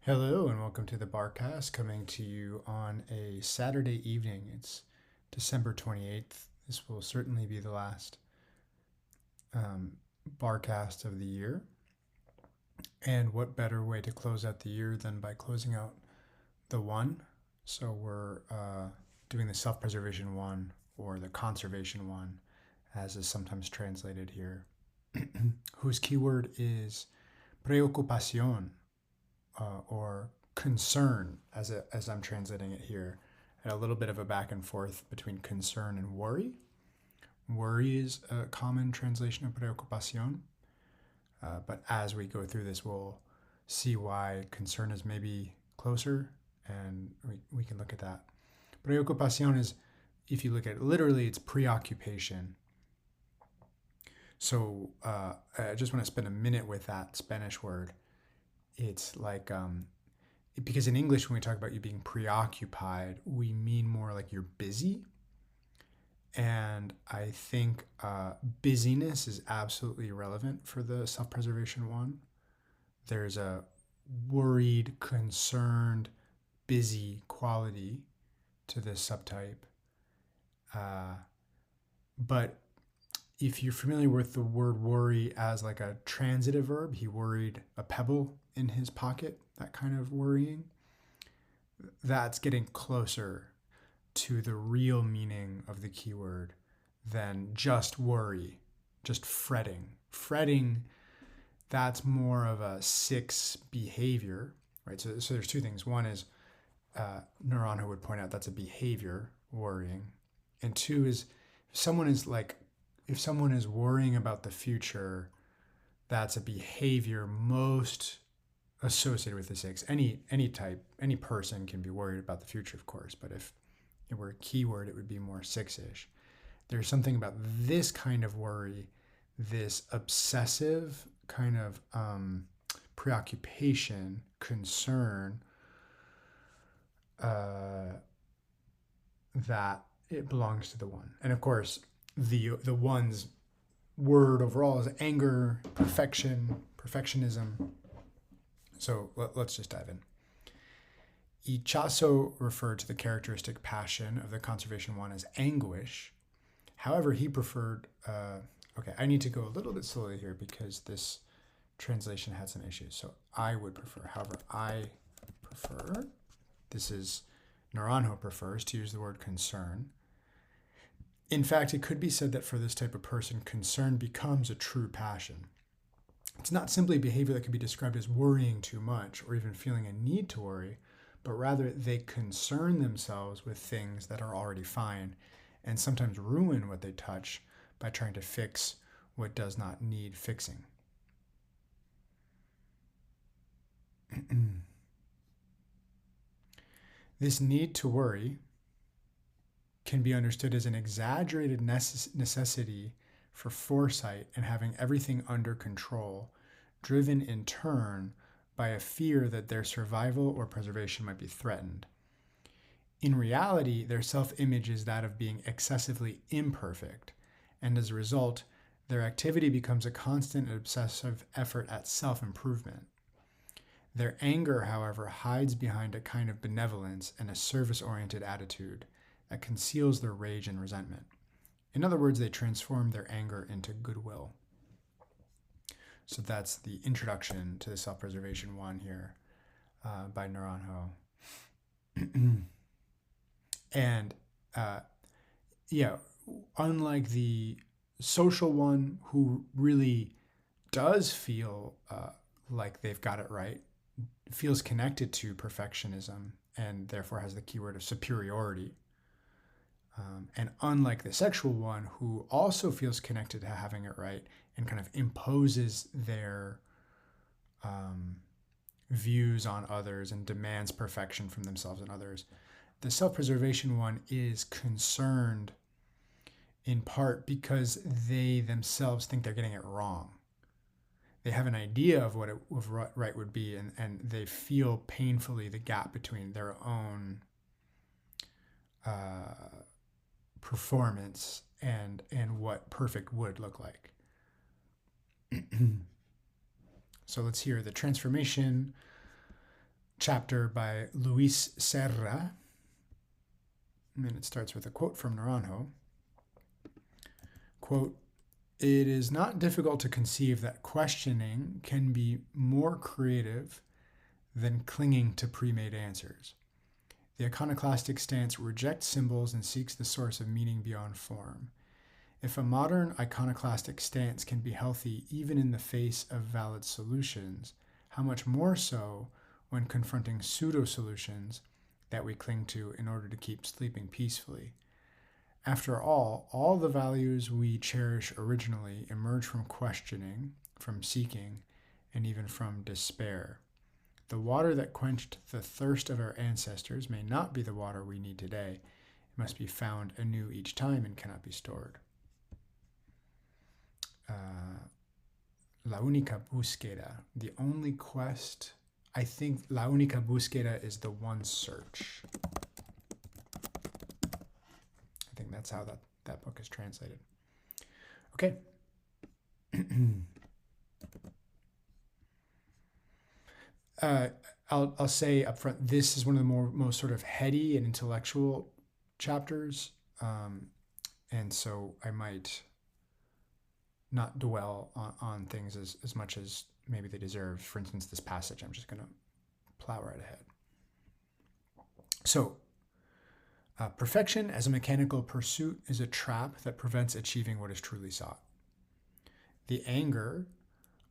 Hello and welcome to the Barcast, coming to you on a Saturday evening. It's December 28th. This will certainly be the last um, Barcast of the year. And what better way to close out the year than by closing out the one? So we're doing the self preservation one, or the conservation one, as is sometimes translated here, whose keyword is preocupación, or concern, as I'm translating it here, and a little bit of a back and forth between concern and worry. Worry is a common translation of preocupación, but as we go through this, we'll see why concern is maybe closer, and we can look at that. Preocupación is, if you look at it literally, it's preoccupation. So I just want to spend a minute with that Spanish word. It's like, because in English, when we talk about you being preoccupied, we mean more like you're busy. And I think busyness is absolutely relevant for the self-preservation one. There's a worried, concerned, busy quality to this subtype. But if you're familiar with the word worry as like a transitive verb, he worried a pebble in his pocket, that kind of worrying, that's getting closer to the real meaning of the keyword than just worry, just fretting. Fretting, that's more of a 6 behavior, right? So there's two things. One is, Naranjo would point out, that's a behavior, worrying. And two is, if someone is worrying about the future, that's a behavior most associated with the 6. Any person can be worried about the future, of course, but if it were a keyword, it would be more 6-ish. There's something about this kind of worry, this obsessive kind of preoccupation, concern, that it belongs to the one. And of course, the one's word overall is anger, perfectionism. So let's just dive in. Ichazo referred to the characteristic passion of the conservation one as anguish. However, he preferred, okay, I need to go a little bit slowly here because this translation had some issues. So I would prefer, this is, Naranjo prefers to use the word concern. In fact, it could be said that for this type of person, concern becomes a true passion. It's not simply behavior that can be described as worrying too much or even feeling a need to worry, but rather they concern themselves with things that are already fine and sometimes ruin what they touch by trying to fix what does not need fixing. This need to worry can be understood as an exaggerated necessity for foresight and having everything under control, driven in turn by a fear that their survival or preservation might be threatened. In reality, their self-image is that of being excessively imperfect, and as a result, their activity becomes a constant and obsessive effort at self-improvement. Their anger, however, hides behind a kind of benevolence and a service-oriented attitude that conceals their rage and resentment. In other words, they transform their anger into goodwill. So that's the introduction to the self-preservation one here by Naranjo. And unlike the social one who really does feel like they've got it right, feels connected to perfectionism and therefore has the keyword of superiority. And unlike the sexual one who also feels connected to having it right and kind of imposes their views on others and demands perfection from themselves and others, the self-preservation one is concerned in part because they themselves think they're getting it wrong. They have an idea of what right would be, and they feel painfully the gap between their own performance and what perfect would look like. So let's hear the transformation chapter by Luis Serra, and it starts with a quote from Naranjo. Quote, "It is not difficult to conceive that questioning can be more creative than clinging to pre-made answers. The iconoclastic stance rejects symbols and seeks the source of meaning beyond form. If a modern iconoclastic stance can be healthy even in the face of valid solutions, how much more so when confronting pseudo-solutions that we cling to in order to keep sleeping peacefully. After all the values we cherish originally emerge from questioning, from seeking, and even from despair. The water that quenched the thirst of our ancestors may not be the water we need today. It must be found anew each time and cannot be stored." La única búsqueda, the only quest. I think La única búsqueda is the one search. I think that's how that book is translated. Okay. I'll say up front, this is one of the most sort of heady and intellectual chapters, and so I might not dwell on things as much as maybe they deserve. For instance, this passage, I'm just going to plow right ahead. So, perfection as a mechanical pursuit is a trap that prevents achieving what is truly sought. The anger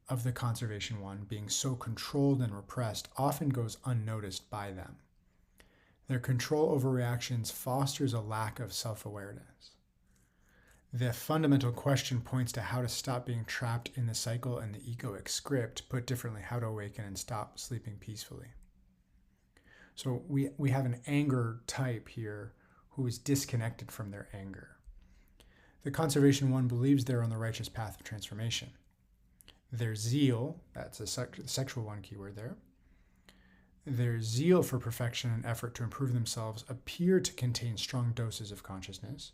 of the conservation one, being so controlled and repressed, often goes unnoticed by them. Their control over reactions fosters a lack of self-awareness. The fundamental question points to how to stop being trapped in the cycle and the egoic script, put differently, how to awaken and stop sleeping peacefully. So we have an anger type here who is disconnected from their anger. The conservation one believes they're on the righteous path of transformation. Their zeal, that's a sexual one keyword there, their zeal for perfection and effort to improve themselves appear to contain strong doses of consciousness.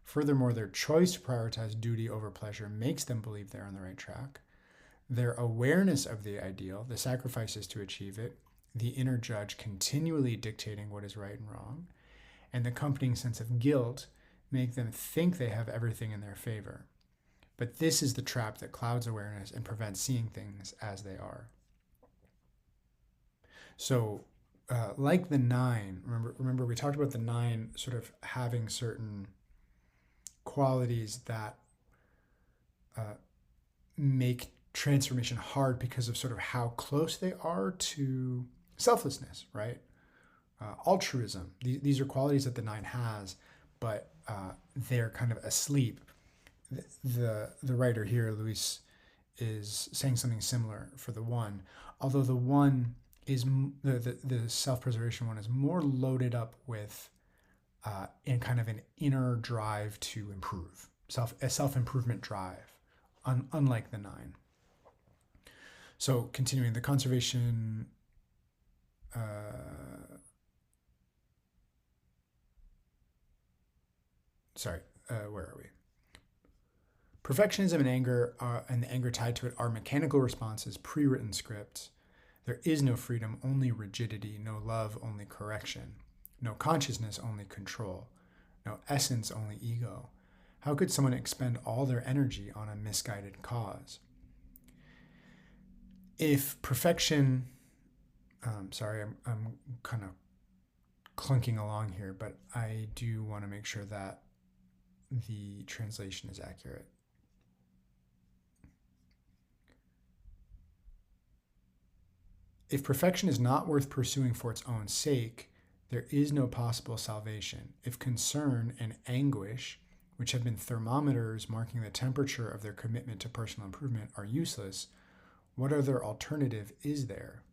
Furthermore, their choice to prioritize duty over pleasure makes them believe they're on the right track. Their awareness of the ideal, the sacrifices to achieve it, the inner judge continually dictating what is right and wrong, and the accompanying sense of guilt make them think they have everything in their favor. But this is the trap that clouds awareness and prevents seeing things as they are. So, like the 9, remember we talked about the 9 sort of having certain qualities that make transformation hard because of sort of how close they are to selflessness, right? Altruism. These are qualities that the 9 has, but they're kind of asleep. The writer here, Luis, is saying something similar for the 1, although the 1 is the self-preservation one is more loaded up with in kind of an inner drive to improve, a self-improvement drive, unlike the 9. So continuing, the conservation where are we? Perfectionism and anger and the anger tied to it are mechanical responses, pre-written scripts. There is no freedom, only rigidity, no love, only correction, no consciousness, only control, no essence, only ego. How could someone expend all their energy on a misguided cause? If perfection, sorry, I'm kind of clunking along here, but I do want to make sure that the translation is accurate. If perfection is not worth pursuing for its own sake, there is no possible salvation. If concern and anguish, which have been thermometers marking the temperature of their commitment to personal improvement, are useless, what other alternative is there?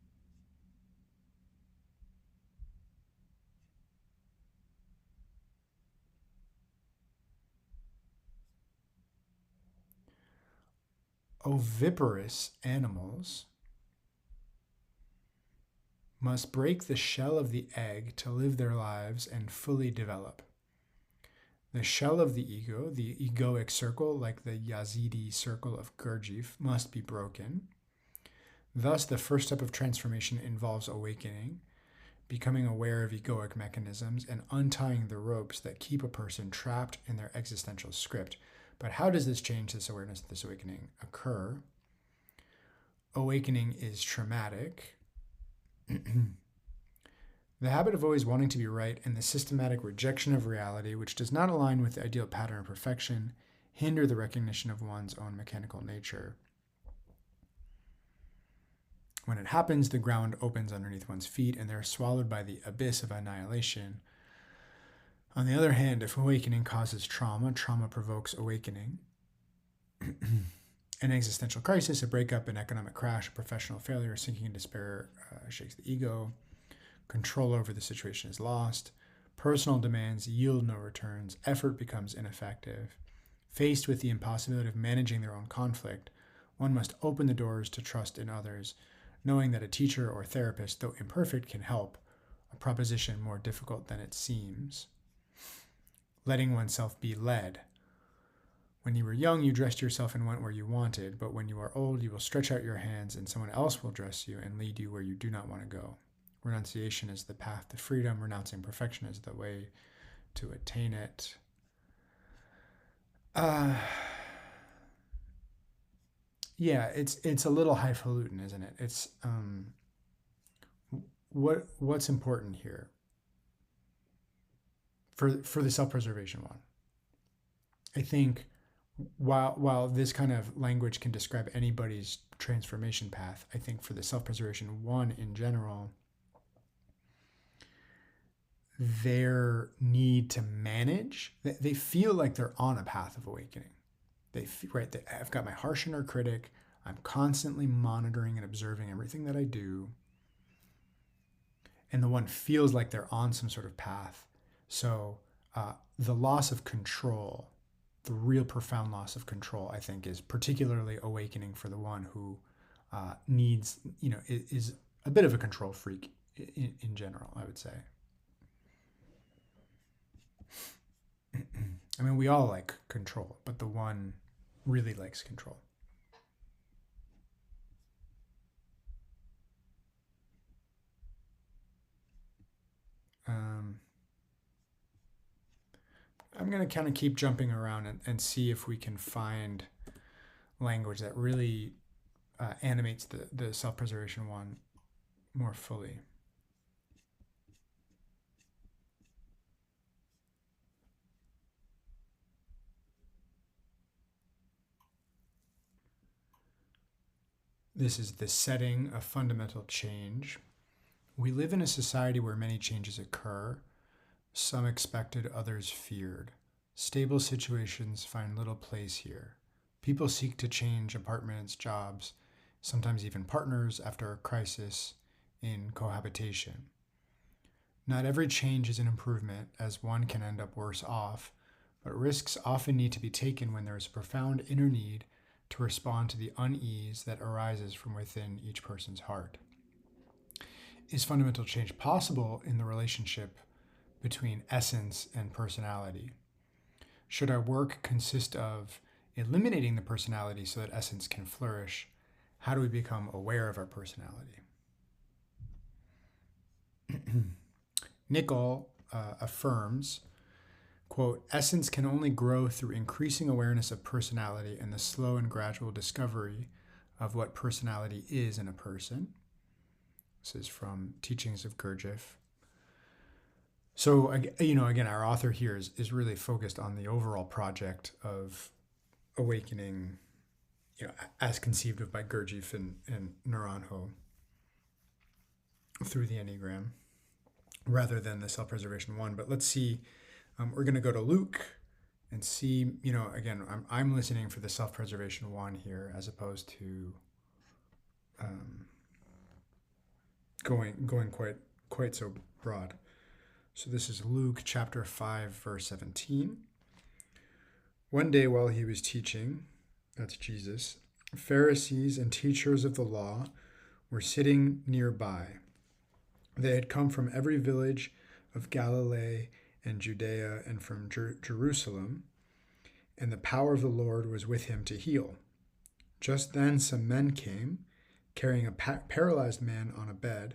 Oviparous animals must break the shell of the egg to live their lives and fully develop. The shell of the ego, the egoic circle, like the Yazidi circle of Gurdjieff, must be broken. Thus, the first step of transformation involves awakening, becoming aware of egoic mechanisms, and untying the ropes that keep a person trapped in their existential script. But how does this change, this awareness, this awakening occur? Awakening is traumatic. The habit of always wanting to be right and the systematic rejection of reality, which does not align with the ideal pattern of perfection, hinder the recognition of one's own mechanical nature. When it happens, the ground opens underneath one's feet and they're swallowed by the abyss of annihilation. On the other hand, if awakening causes trauma, trauma provokes awakening. An existential crisis, a breakup, an economic crash, a professional failure, sinking in despair shakes the ego. Control over the situation is lost. Personal demands yield no returns. Effort becomes ineffective. Faced with the impossibility of managing their own conflict, one must open the doors to trust in others, knowing that a teacher or therapist, though imperfect, can help, a proposition more difficult than it seems. Letting oneself be led. When you were young, you dressed yourself and went where you wanted, but when you are old, you will stretch out your hands and someone else will dress you and lead you where you do not want to go. Renunciation is the path to freedom. Renouncing perfection is the way to attain it. Yeah, it's a little highfalutin, isn't it? It's what's important here for the self-preservation one. I think while this kind of language can describe anybody's transformation path, I think for the self-preservation one in general, their need to manage, they feel like they're on a path of awakening. I've got my harsh inner critic. I'm constantly monitoring and observing everything that I do. And the one feels like they're on some sort of path. So the loss of control, the real profound loss of control, I think, is particularly awakening for the one who needs, is a bit of a control freak in general, I would say. I mean, we all like control, but the one really likes control. I'm going to kind of keep jumping around and see if we can find language that really animates the self-preservation one more fully. This is the setting of fundamental change. We live in a society where many changes occur. Some expected, others feared. Stable situations find little place here. People seek to change apartments, jobs, sometimes even partners after a crisis in cohabitation. Not every change is an improvement, as one can end up worse off, but risks often need to be taken when there is a profound inner need to respond to the unease that arises from within each person's heart. Is fundamental change possible in the relationship between essence and personality? Should our work consist of eliminating the personality so that essence can flourish? How do we become aware of our personality? Nichol affirms, quote, essence can only grow through increasing awareness of personality and the slow and gradual discovery of what personality is in a person. This is from Teachings of Gurdjieff. So, again, our author here is really focused on the overall project of awakening, as conceived of by Gurdjieff and Naranjo through the Enneagram, rather than the self-preservation one. But let's see, we're going to go to Luke and see, again, I'm listening for the self-preservation one here, as opposed to going quite so broad. So this is Luke chapter 5, verse 17. One day while he was teaching, that's Jesus, Pharisees and teachers of the law were sitting nearby. They had come from every village of Galilee and Judea and from Jerusalem, and the power of the Lord was with him to heal. Just then some men came, carrying a paralyzed man on a bed.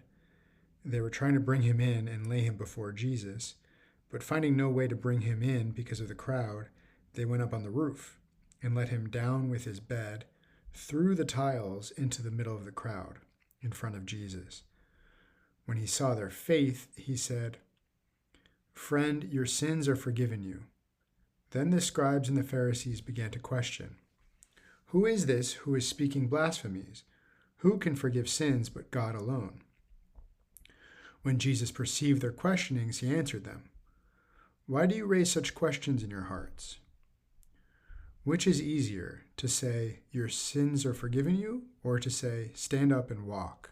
They were trying to bring him in and lay him before Jesus, but finding no way to bring him in because of the crowd, they went up on the roof and let him down with his bed through the tiles into the middle of the crowd in front of Jesus. When he saw their faith, he said, "Friend, your sins are forgiven you." Then the scribes and the Pharisees began to question, "Who is this who is speaking blasphemies? Who can forgive sins but God alone?" When Jesus perceived their questionings, he answered them, "Why do you raise such questions in your hearts? Which is easier, to say, 'Your sins are forgiven you,' or to say, 'Stand up and walk'?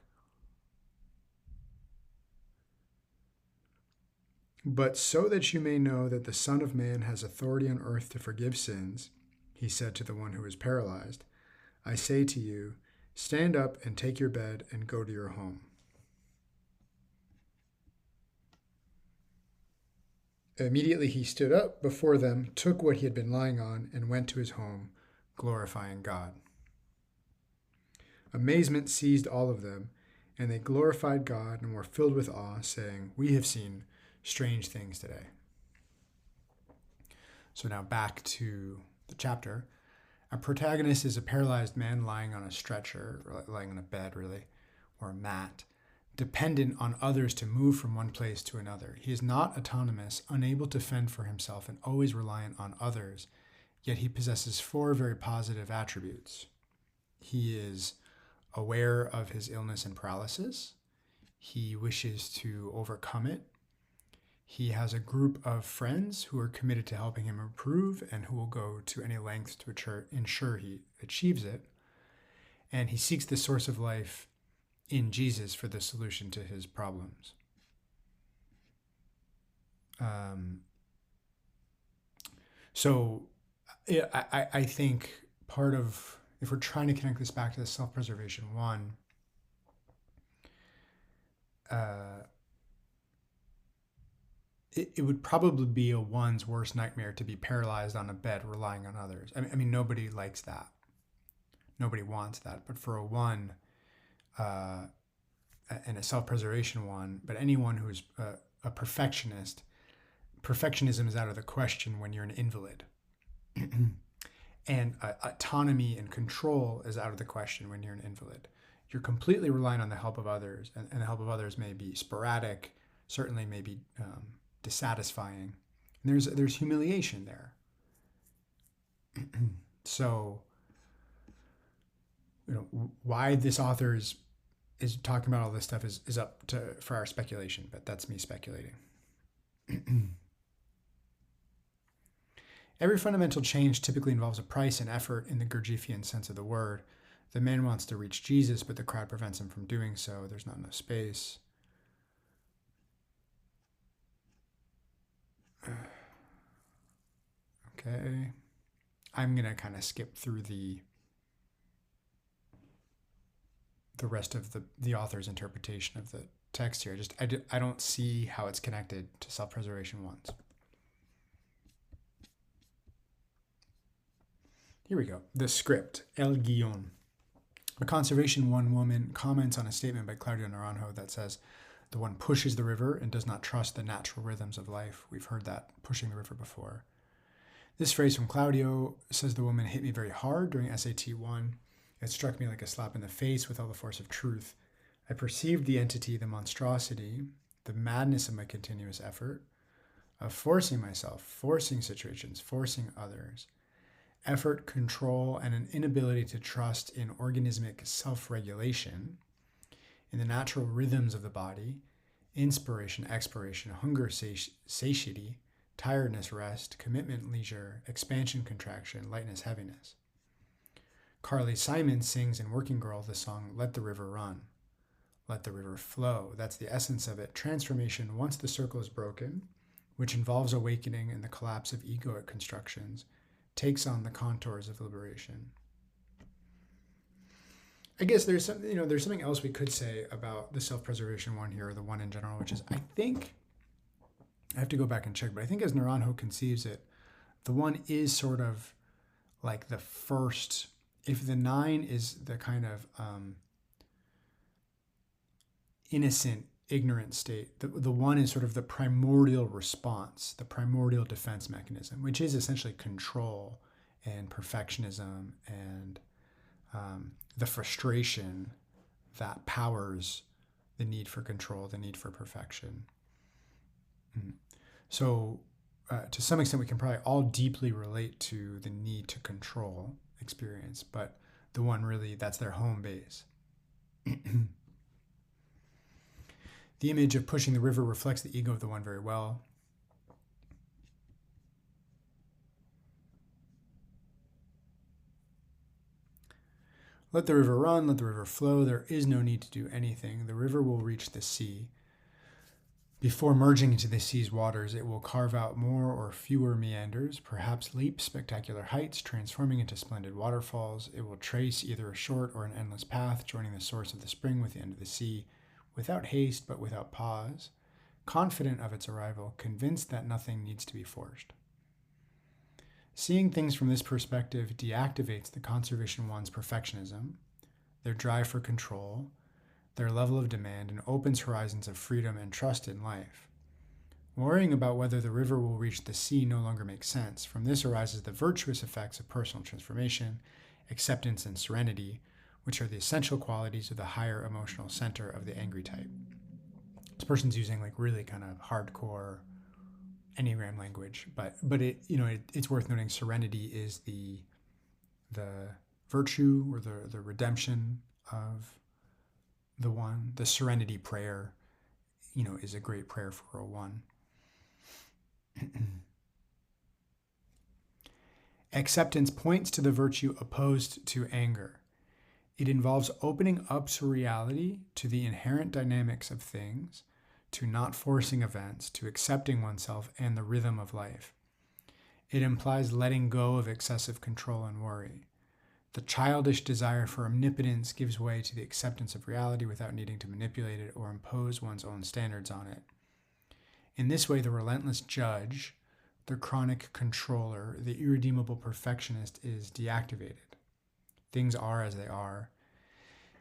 But so that you may know that the Son of Man has authority on earth to forgive sins," he said to the one who was paralyzed, "I say to you, stand up and take your bed and go to your home." Immediately he stood up before them, took what he had been lying on, and went to his home, glorifying God. Amazement seized all of them, and they glorified God and were filled with awe, saying, "We have seen strange things today." So now back to the chapter. Our protagonist is a paralyzed man lying on a stretcher, or lying on a bed, really, or a mat, dependent on others to move from one place to another. He is not autonomous, unable to fend for himself, and always reliant on others, yet he possesses 4 very positive attributes. He is aware of his illness and paralysis. He wishes to overcome it. He has a group of friends who are committed to helping him improve and who will go to any lengths to ensure he achieves it. And he seeks the source of life in Jesus for the solution to his problems. I think part of, if we're trying to connect this back to the self-preservation one, it would probably be a one's worst nightmare to be paralyzed on a bed relying on others. I mean, nobody likes that. Nobody wants that. But for a one, and a self-preservation one, but anyone who's a perfectionist, perfectionism is out of the question when you're an invalid. And autonomy and control is out of the question when you're an invalid. You're completely relying on the help of others, and the help of others may be sporadic, certainly may be dissatisfying. And there's humiliation there. So, why this author is talking about all this stuff is up for our speculation, but that's me speculating. Every fundamental change typically involves a price and effort in the Gurdjieffian sense of the word. The man wants to reach Jesus, but the crowd prevents him from doing so. There's not enough space. Okay. I'm going to kind of skip through the rest of the author's interpretation of the text here. I don't see how it's connected to self-preservation ones. Here we go. The script, El Guion. A conservation one woman comments on a statement by Claudio Naranjo that says, "The one pushes the river and does not trust the natural rhythms of life." We've heard that, pushing the river, before. This phrase from Claudio says, "The woman hit me very hard during SAT 1. It struck me like a slap in the face with all the force of truth. I perceived the entity, the monstrosity, the madness of my continuous effort, of forcing myself, forcing situations, forcing others. Effort, control, and an inability to trust in organismic self-regulation, in the natural rhythms of the body, inspiration, expiration, hunger, satiety, tiredness, rest, commitment, leisure, expansion, contraction, lightness, heaviness." Carly Simon sings in Working Girl the song, "Let the River Run." Let the river flow. That's the essence of it. Transformation once the circle is broken, which involves awakening and the collapse of egoic constructions, takes on the contours of liberation. I guess there's something else we could say about the self-preservation one here, or the one in general, which is, I think, I have to go back and check, but I think as Naranjo conceives it, the one is sort of like the first. If the 9 is the kind of innocent, ignorant state. The one is sort of the primordial response, the primordial defense mechanism, which is essentially control and perfectionism and the frustration that powers the need for control, the need for perfection. So, to some extent, we can probably all deeply relate to the need to control experience, but the one really, that's their home base. The image of pushing the river reflects the ego of the one very well. Let the river run, let the river flow. There is no need to do anything. The river will reach the sea. Before merging into the sea's waters, it will carve out more or fewer meanders, perhaps leap spectacular heights, transforming into splendid waterfalls. It will trace either a short or an endless path, joining the source of the spring with the end of the sea, without haste but without pause, confident of its arrival, convinced that nothing needs to be forced. Seeing things from this perspective deactivates the conservation one's perfectionism, their drive for control, their level of demand, and opens horizons of freedom and trust in life. Worrying about whether the river will reach the sea no longer makes sense. From this arises the virtuous effects of personal transformation, acceptance, and serenity, which are the essential qualities of the higher emotional center of the angry type. This person's using like really kind of hardcore Enneagram language, but it's worth noting serenity is the virtue or the redemption of the one. The serenity prayer, is a great prayer for a one. Acceptance points to the virtue opposed to anger. It involves opening up to reality, to the inherent dynamics of things, to not forcing events, to accepting oneself and the rhythm of life. It implies letting go of excessive control and worry. The childish desire for omnipotence gives way to the acceptance of reality without needing to manipulate it or impose one's own standards on it. In this way, the relentless judge, the chronic controller, the irredeemable perfectionist is deactivated. Things are as they are.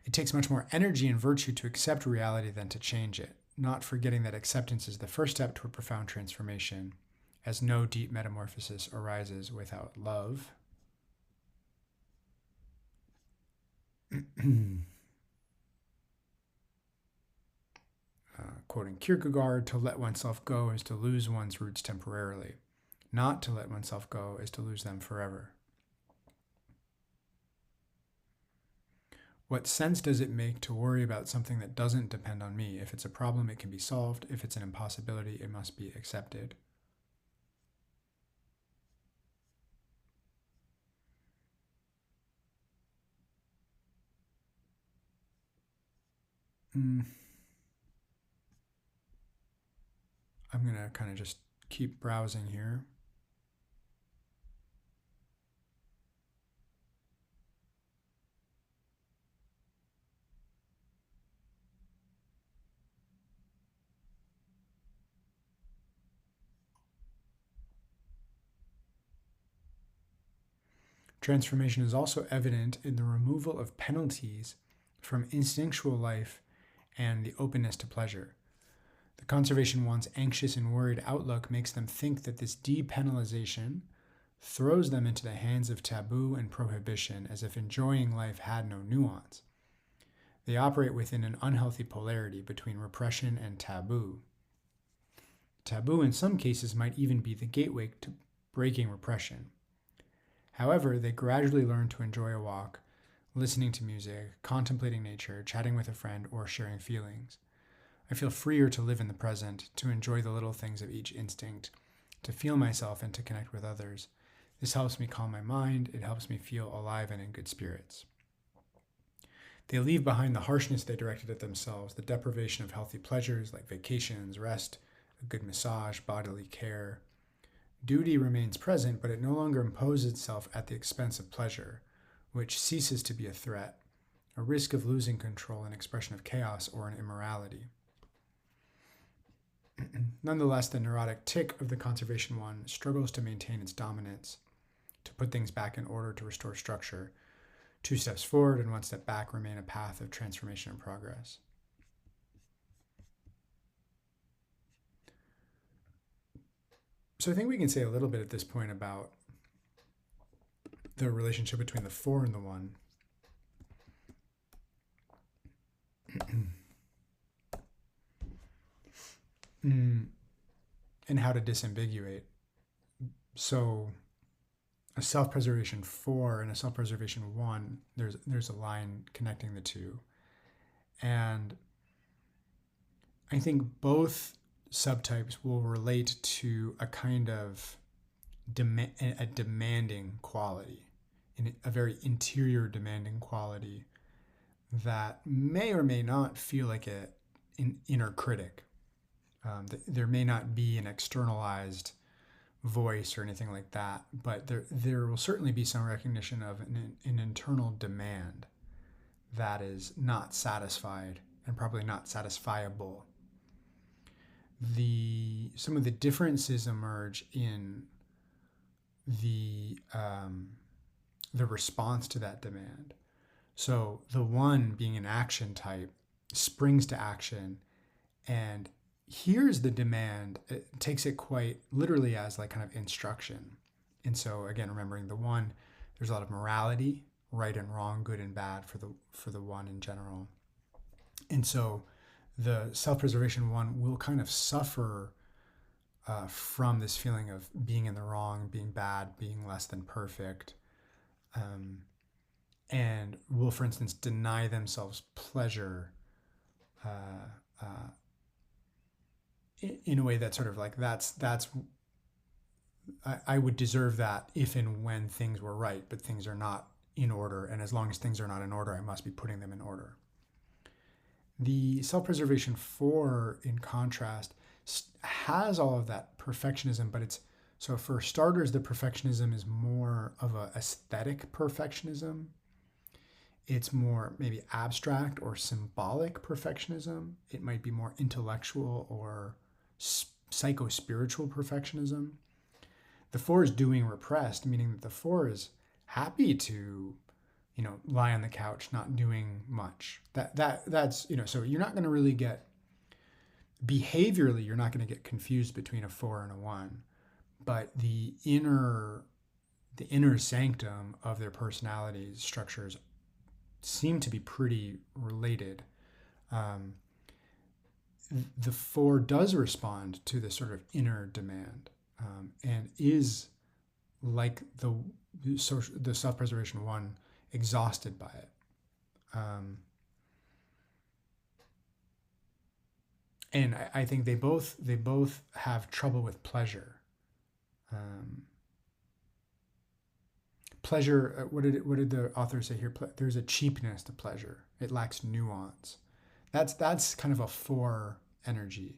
It takes much more energy and virtue to accept reality than to change it, not forgetting that acceptance is the first step toward profound transformation, as no deep metamorphosis arises without love. Quoting Kierkegaard, to let oneself go is to lose one's roots temporarily. Not to let oneself go is to lose them forever. What sense does it make to worry about something that doesn't depend on me? If it's a problem, it can be solved. If it's an impossibility, it must be accepted. I'm going to kind of just keep browsing here. Transformation is also evident in the removal of penalties from instinctual life and the openness to pleasure. The conservation one's anxious and worried outlook makes them think that this depenalization throws them into the hands of taboo and prohibition, as if enjoying life had no nuance. They operate within an unhealthy polarity between repression and taboo. Taboo in some cases might even be the gateway to breaking repression. However, they gradually learn to enjoy a walk, listening to music, contemplating nature, chatting with a friend, or sharing feelings. I feel freer to live in the present, to enjoy the little things of each instinct, to feel myself and to connect with others. This helps me calm my mind. It helps me feel alive and in good spirits. They leave behind the harshness they directed at themselves, the deprivation of healthy pleasures like vacations, rest, a good massage, bodily care. Duty remains present, but it no longer imposes itself at the expense of pleasure, which ceases to be a threat, a risk of losing control, an expression of chaos, or an immorality. Nonetheless, the neurotic tick of the conservation one struggles to maintain its dominance, to put things back in order, to restore structure. 2 steps forward and 1 step back remain a path of transformation and progress. So I think we can say a little bit at this point about the relationship between the 4 and the 1. And how to disambiguate. So a self-preservation 4 and a self-preservation 1, there's a line connecting the two. And I think both subtypes will relate to a kind of a demanding quality, a very interior demanding quality that may or may not feel like an inner critic. There may not be an externalized voice or anything like that, but there will certainly be some recognition of an internal demand that is not satisfied and probably not satisfiable. Some of the differences emerge in the response to that demand. So the 1 being an action type springs to action and hears the demand, it takes it quite literally as like kind of instruction. And so again, remembering the 1, there's a lot of morality, right and wrong, good and bad for the 1 in general. And so the self-preservation 1 will kind of suffer from this feeling of being in the wrong, being bad, being less than perfect, and will, for instance, deny themselves pleasure in a way that's sort of like I would deserve that if and when things were right, but things are not in order, and as long as things are not in order, I must be putting them in order. The self-preservation 4, in contrast, has all of that perfectionism, but so for starters, the perfectionism is more of a aesthetic perfectionism. It's more maybe abstract or symbolic perfectionism. It might be more intellectual or psycho-spiritual perfectionism. The 4 is doing repressed, meaning that the 4 is happy to, lie on the couch, not doing much. That's so you're not going to really get behaviorally, you're not going to get confused between a 4 and a 1, but the inner sanctum of their personality structures seem to be pretty related. The 4 does respond to this sort of inner demand, and is like the self-preservation 1, exhausted by it. And I think they both have trouble with pleasure. Pleasure. What did the author say here? There's a cheapness to pleasure. It lacks nuance. That's kind of a 4 energy.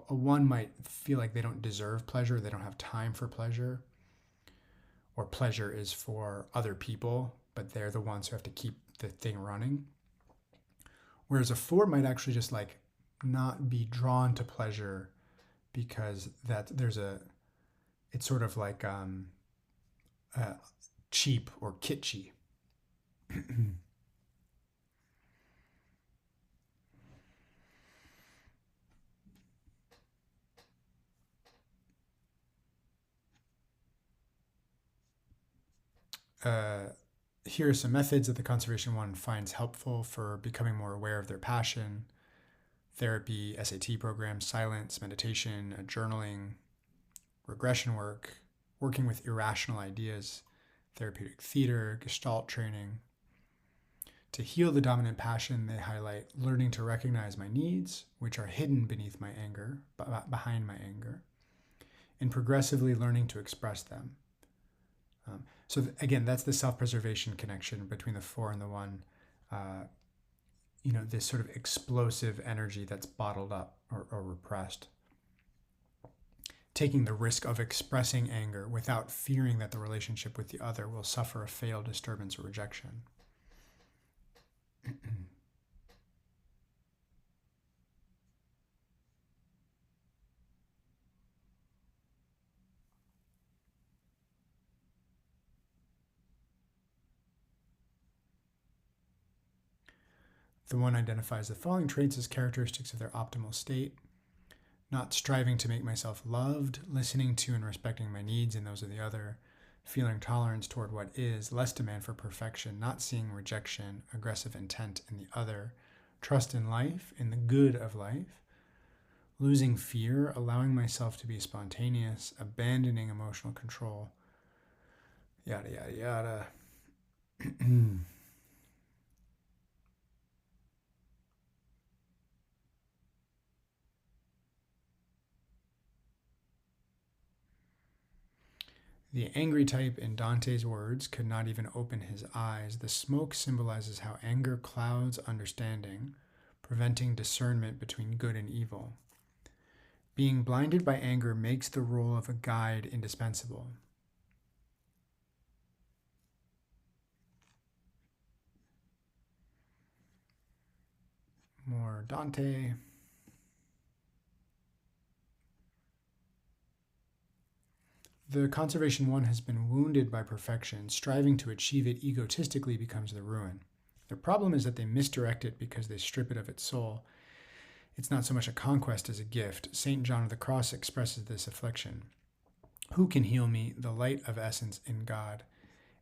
A 1 might feel like they don't deserve pleasure. They don't have time for pleasure. Or pleasure is for other people, but they're the ones who have to keep the thing running. Whereas a 4 might actually just like not be drawn to pleasure because it's sort of like cheap or kitschy. Here are some methods that the conservation 1 finds helpful for becoming more aware of their passion: therapy, SAT programs, silence, meditation, journaling, regression work, working with irrational ideas, therapeutic theater, Gestalt training. To heal the dominant passion, they highlight learning to recognize my needs, which are hidden beneath my anger, behind my anger, and progressively learning to express them. So again, that's the self-preservation connection between the 4 and the 1. This sort of explosive energy that's bottled up or repressed. Taking the risk of expressing anger without fearing that the relationship with the other will suffer a fail, disturbance, or rejection. The 1 identifies the following traits as characteristics of their optimal state: not striving to make myself loved, listening to and respecting my needs and those of the other, feeling tolerance toward what is, less demand for perfection, not seeing rejection, aggressive intent in the other, trust in life, in the good of life, losing fear, allowing myself to be spontaneous, abandoning emotional control, yada, yada, yada. The angry type, in Dante's words, could not even open his eyes. The smoke symbolizes how anger clouds understanding, preventing discernment between good and evil. Being blinded by anger makes the role of a guide indispensable. More Dante. The conservation one has been wounded by perfection. Striving to achieve it egotistically becomes the ruin. The problem is that they misdirect it because they strip it of its soul. It's not so much a conquest as a gift. St. John of the Cross expresses this affliction. Who can heal me, the light of essence in God?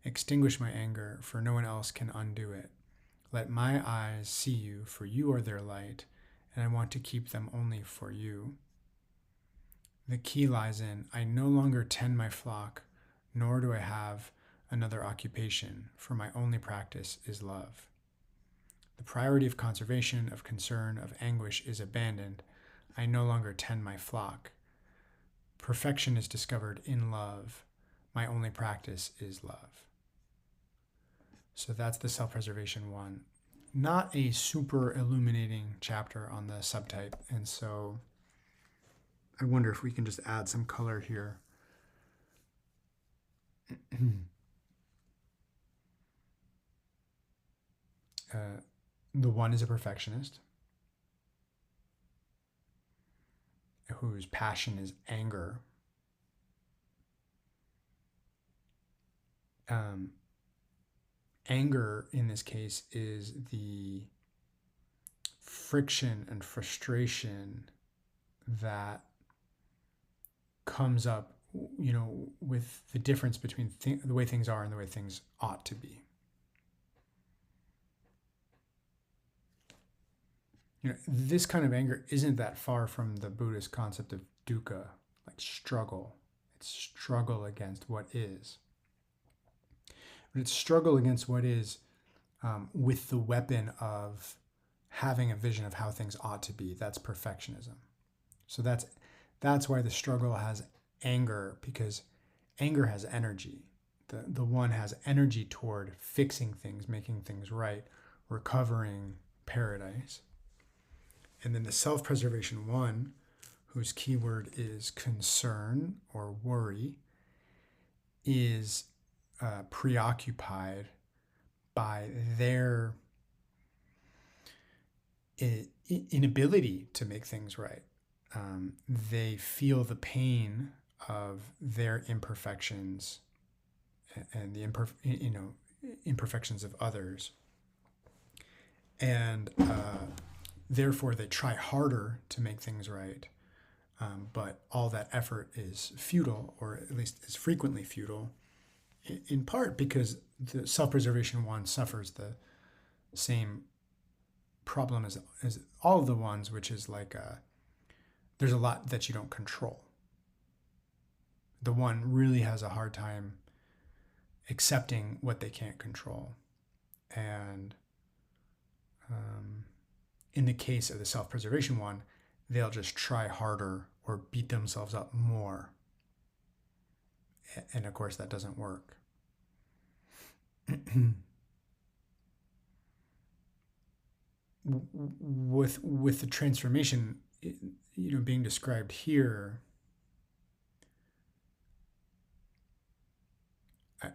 Extinguish my anger, for no one else can undo it. Let my eyes see you, for you are their light, and I want to keep them only for you. The key lies in, I no longer tend my flock, nor do I have another occupation, for my only practice is love. The priority of conservation, of concern, of anguish is abandoned. I no longer tend my flock. Perfection is discovered in love. My only practice is love. So that's the self-preservation one. Not a super illuminating chapter on the subtype, and so I wonder if we can just add some color here. The one is a perfectionist whose passion is anger. Anger in this case is the friction and frustration that comes up, with the difference between the way things are and the way things ought to be. This kind of anger isn't that far from the Buddhist concept of dukkha, like struggle. It's struggle against what is. But it's struggle against what is with the weapon of having a vision of how things ought to be. That's perfectionism. So that's why the struggle has anger, because anger has energy. The one has energy toward fixing things, making things right, recovering paradise. And then the self-preservation one, whose keyword is concern or worry, is preoccupied by their inability to make things right. They feel the pain of their imperfections and the imperfections of others, and therefore they try harder to make things right, but all that effort is futile, or at least is frequently futile, in part because the self-preservation one suffers the same problem as all of the ones, which is like there's a lot that you don't control. The one really has a hard time accepting what they can't control. And in the case of the self-preservation one, they'll just try harder or beat themselves up more. And of course, that doesn't work. With the transformation, being described here,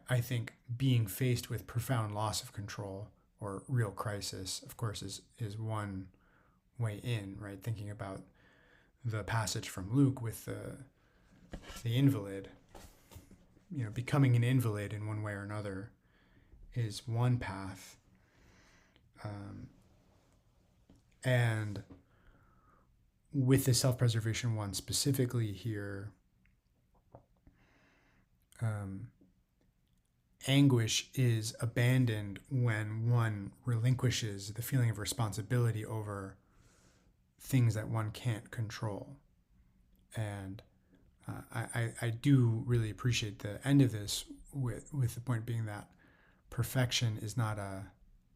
I think being faced with profound loss of control or real crisis, of course, is one way in, right? Thinking about the passage from Luke with the invalid, becoming an invalid in one way or another is one path. And with the self-preservation one specifically here, anguish is abandoned when one relinquishes the feeling of responsibility over things that one can't control. And I do really appreciate the end of this with the point being that perfection is not a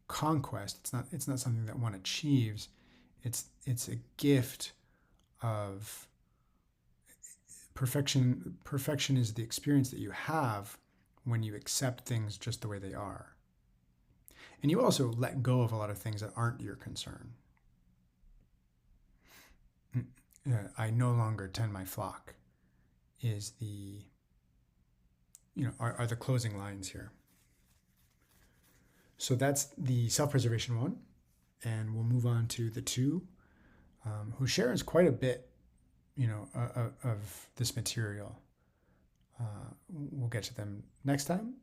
conquest. It's not something that one achieves. It's a gift of perfection. Perfection is the experience that you have when you accept things just the way they are. And you also let go of a lot of things that aren't your concern. I no longer tend my flock is the, are the closing lines here. So that's the self-preservation one. And we'll move on to the two, who shares quite a bit, of this material. We'll get to them next time.